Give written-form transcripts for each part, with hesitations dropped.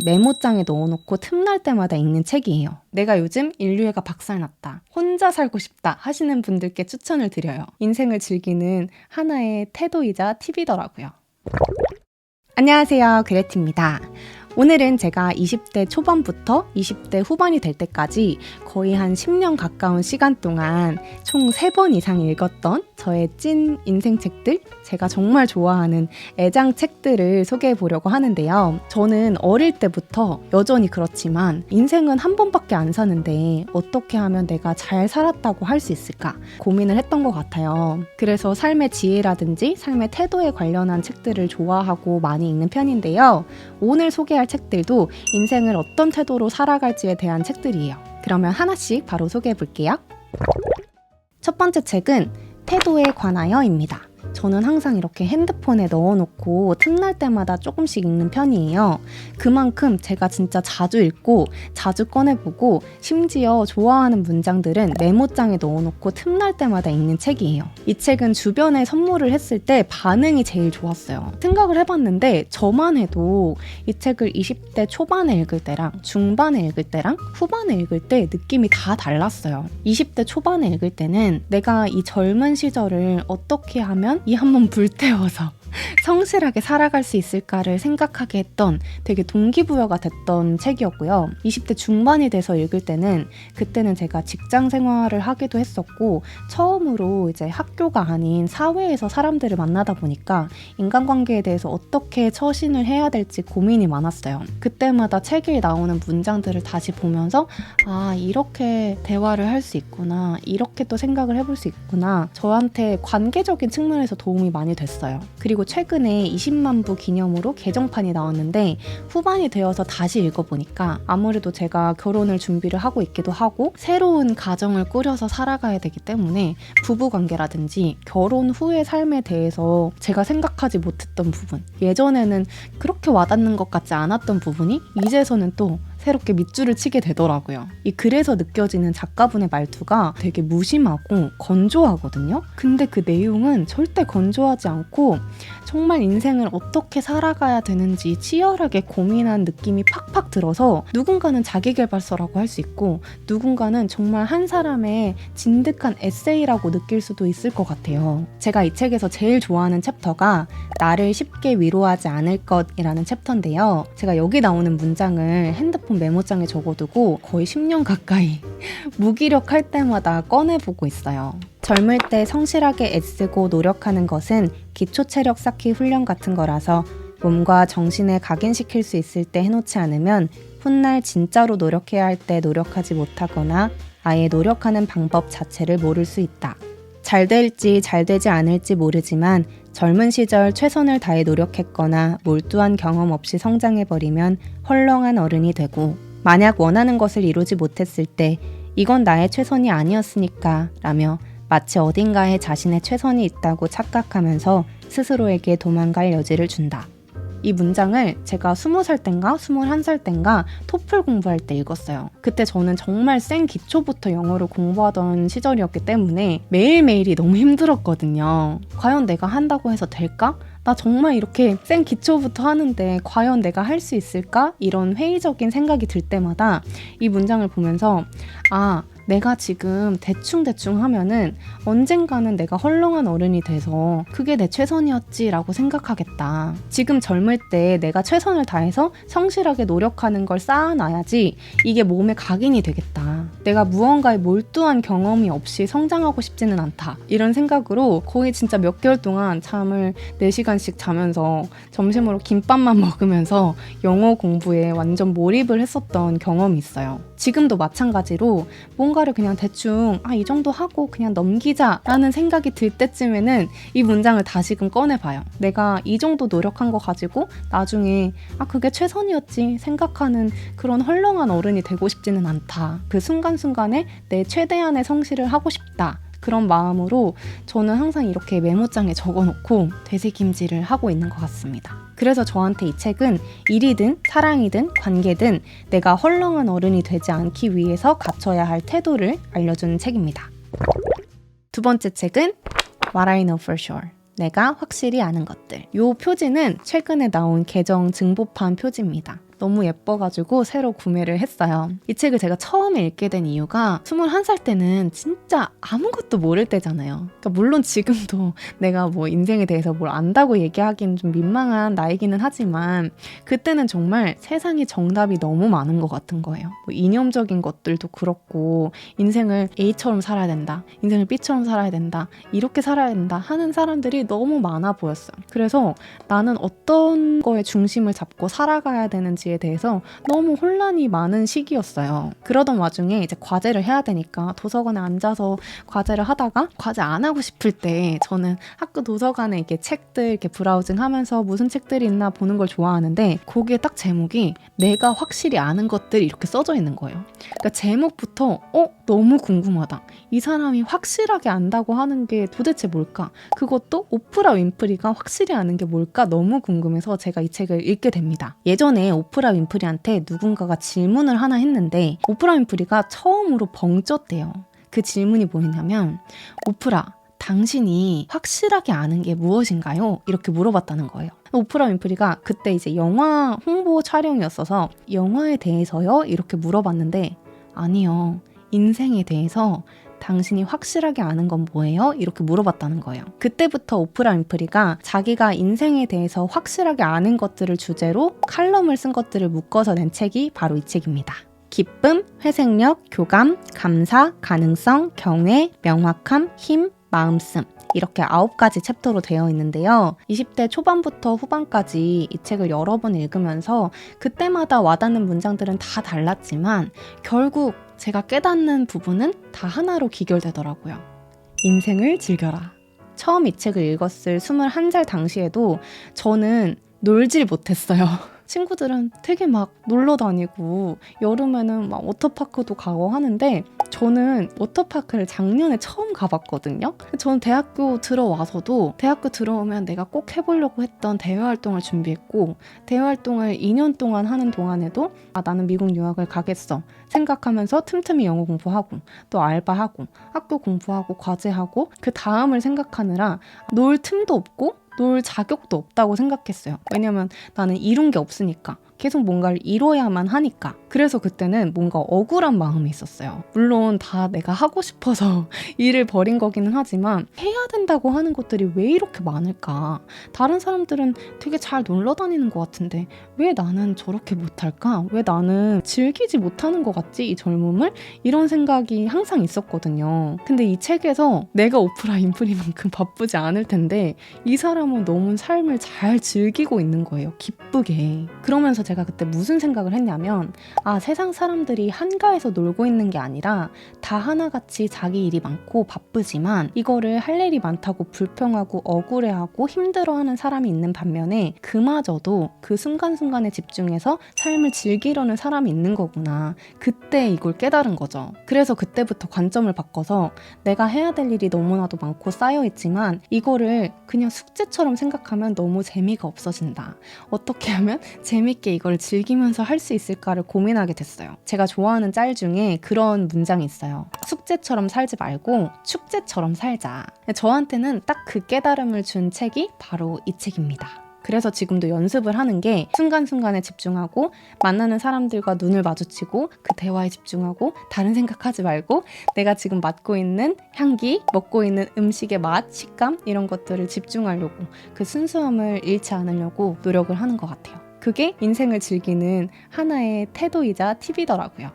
메모장에 넣어놓고 틈날 때마다 읽는 책이에요. 내가 요즘 인류애가 박살났다, 혼자 살고 싶다 하시는 분들께 추천을 드려요. 인생을 즐기는 하나의 태도이자 팁이더라고요. 안녕하세요, 그레티입니다. 오늘은 제가 20대 초반부터 20대 후반이 될 때까지 거의 한 10년 가까운 시간 동안 총 3번 이상 읽었던 저의 찐 인생책들, 제가 정말 좋아하는 애장책들을 소개해 보려고 하는데요. 저는 어릴 때부터 여전히 그렇지만 인생은 한 번밖에 안 사는데 어떻게 하면 내가 잘 살았다고 할 수 있을까 고민을 했던 것 같아요. 그래서 삶의 지혜라든지 삶의 태도에 관련한 책들을 좋아하고 많이 읽는 편인데요. 오늘 소개할 책들도 인생을 어떤 태도로 살아갈지에 대한 책들이에요. 그러면 하나씩 바로 소개해 볼게요. 첫 번째 책은 태도에 관하여입니다. 저는 항상 이렇게 핸드폰에 넣어놓고 틈날 때마다 조금씩 읽는 편이에요. 그만큼 제가 진짜 자주 읽고 자주 꺼내보고 심지어 좋아하는 문장들은 메모장에 넣어놓고 틈날 때마다 읽는 책이에요. 이 책은 주변에 선물을 했을 때 반응이 제일 좋았어요. 생각을 해봤는데 저만 해도 이 책을 20대 초반에 읽을 때랑 중반에 읽을 때랑 후반에 읽을 때 느낌이 다 달랐어요. 20대 초반에 읽을 때는 내가 이 젊은 시절을 어떻게 하면 이 한번 불태워서 성실하게 살아갈 수 있을까를 생각하게 했던 되게 동기부여가 됐던 책이었고요. 20대 중반이 돼서 읽을 때는 그때는 제가 직장 생활을 하기도 했었고 처음으로 이제 학교가 아닌 사회에서 사람들을 만나다 보니까 인간관계에 대해서 어떻게 처신을 해야 될지 고민이 많았어요. 그때마다 책에 나오는 문장들을 다시 보면서 아, 이렇게 대화를 할 수 있구나, 이렇게 또 생각을 해볼 수 있구나, 저한테 관계적인 측면에서 도움이 많이 됐어요. 그리고 최근에 20만 부 기념으로 개정판이 나왔는데 후반이 되어서 다시 읽어보니까 아무래도 제가 결혼을 준비를 하고 있기도 하고 새로운 가정을 꾸려서 살아가야 되기 때문에 부부관계라든지 결혼 후의 삶에 대해서 제가 생각하지 못했던 부분, 예전에는 그렇게 와닿는 것 같지 않았던 부분이 이제서는 또 새롭게 밑줄을 치게 되더라고요. 이 글에서 느껴지는 작가분의 말투가 되게 무심하고 건조하거든요. 근데 그 내용은 절대 건조하지 않고 정말 인생을 어떻게 살아가야 되는지 치열하게 고민한 느낌이 팍팍 들어서 누군가는 자기계발서라고 할 수 있고 누군가는 정말 한 사람의 진득한 에세이라고 느낄 수도 있을 것 같아요. 제가 이 책에서 제일 좋아하는 챕터가 나를 쉽게 위로하지 않을 것이라는 챕터인데요. 제가 여기 나오는 문장을 핸드폰 메모장에 적어두고 거의 10년 가까이 무기력할 때마다 꺼내보고 있어요. 젊을 때 성실하게 애쓰고 노력하는 것은 기초 체력 쌓기 훈련 같은 거라서 몸과 정신을 각인시킬 수 있을 때 해놓지 않으면 훗날 진짜로 노력해야 할 때 노력하지 못하거나 아예 노력하는 방법 자체를 모를 수 있다. 잘 될지 잘 되지 않을지 모르지만 젊은 시절 최선을 다해 노력했거나 몰두한 경험 없이 성장해버리면 헐렁한 어른이 되고 만약 원하는 것을 이루지 못했을 때 이건 나의 최선이 아니었으니까 라며 마치 어딘가에 자신의 최선이 있다고 착각하면서 스스로에게 도망갈 여지를 준다. 이 문장을 제가 20살 땐가 21살 땐가 토플 공부할 때 읽었어요. 그때 저는 정말 센 기초부터 영어를 공부하던 시절이었기 때문에 매일매일이 너무 힘들었거든요. 과연 내가 한다고 해서 될까? 나 정말 이렇게 센 기초부터 하는데 과연 내가 할 수 있을까? 이런 회의적인 생각이 들 때마다 이 문장을 보면서 아, 내가 지금 대충 하면은 언젠가는 내가 헐렁한 어른이 돼서 그게 내 최선이었지라고 생각하겠다. 지금 젊을 때 내가 최선을 다해서 성실하게 노력하는 걸 쌓아놔야지 이게 몸에 각인이 되겠다. 내가 무언가에 몰두한 경험이 없이 성장하고 싶지는 않다. 이런 생각으로 거의 진짜 몇 개월 동안 잠을 4시간씩 자면서 점심으로 김밥만 먹으면서 영어 공부에 완전 몰입을 했었던 경험이 있어요. 지금도 마찬가지로 뭔가를 그냥 대충 이 정도 하고 그냥 넘기자라는 생각이 들 때쯤에는 이 문장을 다시금 꺼내봐요. 내가 이 정도 노력한 거 가지고 나중에 그게 최선이었지 생각하는 그런 헐렁한 어른이 되고 싶지는 않다. 그 순간순간에 내 최대한의 성실을 하고 싶다. 그런 마음으로 저는 항상 이렇게 메모장에 적어놓고 되새김질을 하고 있는 것 같습니다. 그래서 저한테 이 책은 일이든 사랑이든 관계든 내가 헐렁한 어른이 되지 않기 위해서 갖춰야 할 태도를 알려주는 책입니다. 두 번째 책은 What I Know For Sure, 내가 확실히 아는 것들. 이 표지는 최근에 나온 개정 증보판 표지입니다. 너무 예뻐가지고 새로 구매를 했어요. 이 책을 제가 처음에 읽게 된 이유가 21살 때는 진짜 아무것도 모를 때잖아요. 그러니까 물론 지금도 내가 뭐 인생에 대해서 뭘 안다고 얘기하기는 좀 민망한 나이기는 하지만 그때는 정말 세상에 정답이 너무 많은 것 같은 거예요. 뭐 이념적인 것들도 그렇고 인생을 A처럼 살아야 된다, 인생을 B처럼 살아야 된다, 이렇게 살아야 된다 하는 사람들이 너무 많아 보였어요. 그래서 나는 어떤 거에 중심을 잡고 살아가야 되는지에 대해서 너무 혼란이 많은 시기였어요. 그러던 와중에 이제 과제를 해야 되니까 도서관에 앉아서 과제를 하다가 과제 안 하고 싶을 때 저는 학교 도서관에 이렇게 책들 이렇게 브라우징 하면서 무슨 책들이 있나 보는 걸 좋아하는데 거기에 딱 제목이 내가 확실히 아는 것들 이렇게 써져 있는 거예요. 그러니까 제목부터 너무 궁금하다. 이 사람이 확실하게 안다고 하는 게 도대체 뭘까? 그것도 오프라 윈프리가 확실히 아는 게 뭘까? 너무 궁금해서 제가 이 책을 읽게 됩니다. 예전에 오프라 윈프리한테 누군가가 질문을 하나 했는데 오프라 윈프리가 처음으로 벙쪘대요. 그 질문이 뭐였냐면 오프라, 당신이 확실하게 아는 게 무엇인가요? 이렇게 물어봤다는 거예요. 오프라 윈프리가 그때 이제 영화 홍보 촬영이었어서 영화에 대해서요? 이렇게 물어봤는데 아니요. 인생에 대해서 당신이 확실하게 아는 건 뭐예요? 이렇게 물어봤다는 거예요. 그때부터 오프라 윈프리가 자기가 인생에 대해서 확실하게 아는 것들을 주제로 칼럼을 쓴 것들을 묶어서 낸 책이 바로 이 책입니다. 기쁨, 회생력, 교감, 감사, 가능성, 경외, 명확함, 힘, 마음씀 이렇게 9가지 챕터로 되어 있는데요. 20대 초반부터 후반까지 이 책을 여러 번 읽으면서 그때마다 와닿는 문장들은 다 달랐지만 결국 제가 깨닫는 부분은 다 하나로 귀결되더라고요. 인생을 즐겨라. 처음 이 책을 읽었을 21살 당시에도 저는 놀질 못했어요. 친구들은 되게 막 놀러 다니고 여름에는 막 워터파크도 가고 하는데 저는 워터파크를 작년에 처음 가봤거든요. 저는 대학교 들어와서도 대학교 들어오면 내가 꼭 해보려고 했던 대외활동을 준비했고 대외활동을 2년 동안 하는 동안에도 나는 미국 유학을 가겠어 생각하면서 틈틈이 영어 공부하고 또 알바하고 학교 공부하고 과제하고 그 다음을 생각하느라 놀 틈도 없고 놀 자격도 없다고 생각했어요. 왜냐면 나는 이룬 게 없으니까. 계속 뭔가를 이뤄야만 하니까. 그래서 그때는 뭔가 억울한 마음이 있었어요. 물론 다 내가 하고 싶어서 일을 벌인 거기는 하지만 해야 된다고 하는 것들이 왜 이렇게 많을까? 다른 사람들은 되게 잘 놀러 다니는 것 같은데 왜 나는 저렇게 못할까? 왜 나는 즐기지 못하는 것 같지? 이 젊음을? 이런 생각이 항상 있었거든요. 근데 이 책에서 내가 오프라 윈프리만큼 바쁘지 않을 텐데 이 사람은 너무 삶을 잘 즐기고 있는 거예요. 기쁘게. 그러면서 제가 그때 무슨 생각을 했냐면 세상 사람들이 한가해서 놀고 있는 게 아니라 다 하나같이 자기 일이 많고 바쁘지만 이거를 할 일이 많다고 불평하고 억울해하고 힘들어하는 사람이 있는 반면에 그마저도 그 순간순간에 집중해서 삶을 즐기려는 사람이 있는 거구나. 그때 이걸 깨달은 거죠. 그래서 그때부터 관점을 바꿔서 내가 해야 될 일이 너무나도 많고 쌓여있지만 이거를 그냥 숙제처럼 생각하면 너무 재미가 없어진다. 어떻게 하면 재밌게 이걸 즐기면서 할 수 있을까를 고민하게 됐어요. 제가 좋아하는 짤 중에 그런 문장이 있어요. 숙제처럼 살지 말고 축제처럼 살자. 저한테는 딱 그 깨달음을 준 책이 바로 이 책입니다. 그래서 지금도 연습을 하는 게 순간순간에 집중하고 만나는 사람들과 눈을 마주치고 그 대화에 집중하고 다른 생각하지 말고 내가 지금 맡고 있는 향기, 먹고 있는 음식의 맛, 식감 이런 것들을 집중하려고 그 순수함을 잃지 않으려고 노력을 하는 것 같아요. 그게 인생을 즐기는 하나의 태도이자 팁이더라고요.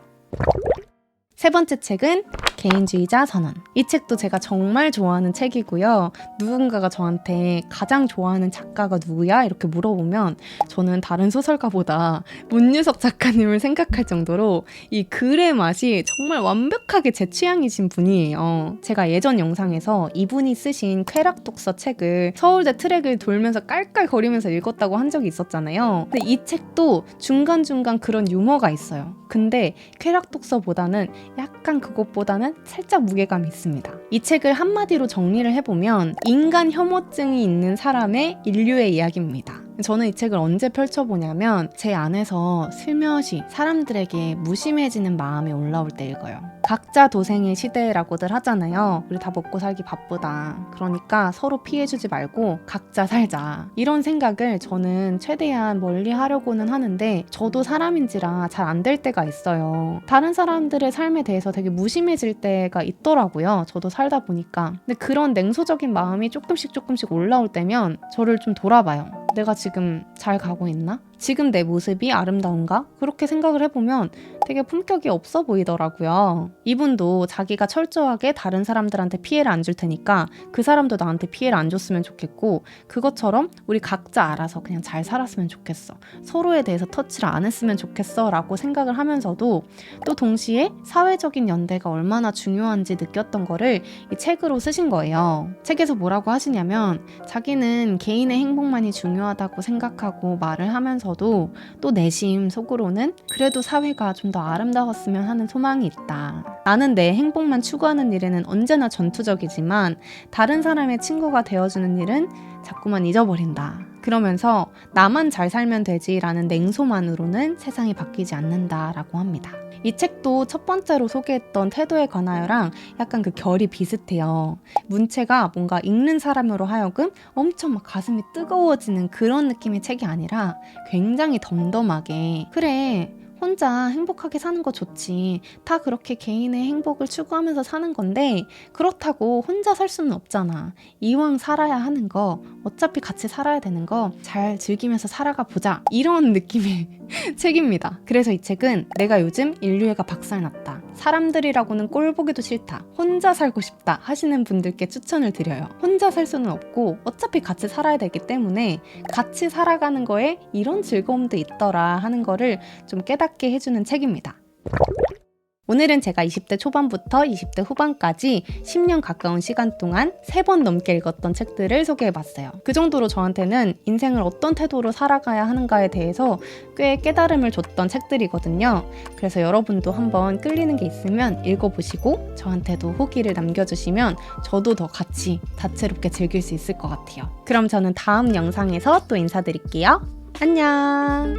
세 번째 책은 개인주의자 선언. 이 책도 제가 정말 좋아하는 책이고요. 누군가가 저한테 가장 좋아하는 작가가 누구야? 이렇게 물어보면 저는 다른 소설가보다 문유석 작가님을 생각할 정도로 이 글의 맛이 정말 완벽하게 제 취향이신 분이에요. 제가 예전 영상에서 이분이 쓰신 쾌락독서 책을 서울대 트랙을 돌면서 깔깔거리면서 읽었다고 한 적이 있었잖아요. 근데 이 책도 중간중간 그런 유머가 있어요. 근데 쾌락독서보다는 약간 그것보다는 살짝 무게감이 있습니다. 이 책을 한마디로 정리를 해보면 인간 혐오증이 있는 사람의 인류의 이야기입니다. 저는 이 책을 언제 펼쳐보냐면 제 안에서 슬며시 사람들에게 무심해지는 마음이 올라올 때 읽어요. 각자 도생의 시대라고들 하잖아요. 우리 다 먹고 살기 바쁘다. 그러니까 서로 피해주지 말고 각자 살자. 이런 생각을 저는 최대한 멀리 하려고는 하는데 저도 사람인지라 잘 안 될 때가 있어요. 다른 사람들의 삶에 대해서 되게 무심해질 때가 있더라고요. 저도 살다 보니까. 근데 그런 냉소적인 마음이 조금씩 올라올 때면 저를 좀 돌아봐요. 내가 지금 잘 가고 있나? 지금 내 모습이 아름다운가? 그렇게 생각을 해보면 되게 품격이 없어 보이더라고요. 이분도 자기가 철저하게 다른 사람들한테 피해를 안 줄 테니까 그 사람도 나한테 피해를 안 줬으면 좋겠고, 그것처럼 우리 각자 알아서 그냥 잘 살았으면 좋겠어. 서로에 대해서 터치를 안 했으면 좋겠어 라고 생각을 하면서도 또 동시에 사회적인 연대가 얼마나 중요한지 느꼈던 거를 이 책으로 쓰신 거예요. 책에서 뭐라고 하시냐면 자기는 개인의 행복만이 중요하다고 생각하고 말을 하면서도 또 내심 속으로는 그래도 사회가 좀 더 아름다웠으면 하는 소망이 있다. 나는 내 행복만 추구하는 일에는 언제나 전투적이지만 다른 사람의 친구가 되어주는 일은 자꾸만 잊어버린다. 그러면서 나만 잘 살면 되지라는 냉소만으로는 세상이 바뀌지 않는다라고 합니다. 이 책도 첫 번째로 소개했던 태도에 관하여랑 약간 그 결이 비슷해요. 문체가 뭔가 읽는 사람으로 하여금 엄청 막 가슴이 뜨거워지는 그런 느낌의 책이 아니라 굉장히 덤덤하게, 그래 혼자 행복하게 사는 거 좋지. 다 그렇게 개인의 행복을 추구하면서 사는 건데 그렇다고 혼자 살 수는 없잖아. 이왕 살아야 하는 거, 어차피 같이 살아야 되는 거 잘 즐기면서 살아가 보자. 이런 느낌의 책입니다. 그래서 이 책은 내가 요즘 인류애가 박살났다. 사람들이라고는 꼴 보기도 싫다. 혼자 살고 싶다 하시는 분들께 추천을 드려요. 혼자 살 수는 없고 어차피 같이 살아야 되기 때문에 같이 살아가는 거에 이런 즐거움도 있더라 하는 거를 좀 깨닫게 해주는 책입니다. 오늘은 제가 20대 초반부터 20대 후반까지 10년 가까운 시간 동안 3번 넘게 읽었던 책들을 소개해봤어요. 그 정도로 저한테는 인생을 어떤 태도로 살아가야 하는가에 대해서 꽤 깨달음을 줬던 책들이거든요. 그래서 여러분도 한번 끌리는 게 있으면 읽어보시고 저한테도 후기를 남겨주시면 저도 더 같이 다채롭게 즐길 수 있을 것 같아요. 그럼 저는 다음 영상에서 또 인사드릴게요. 안녕!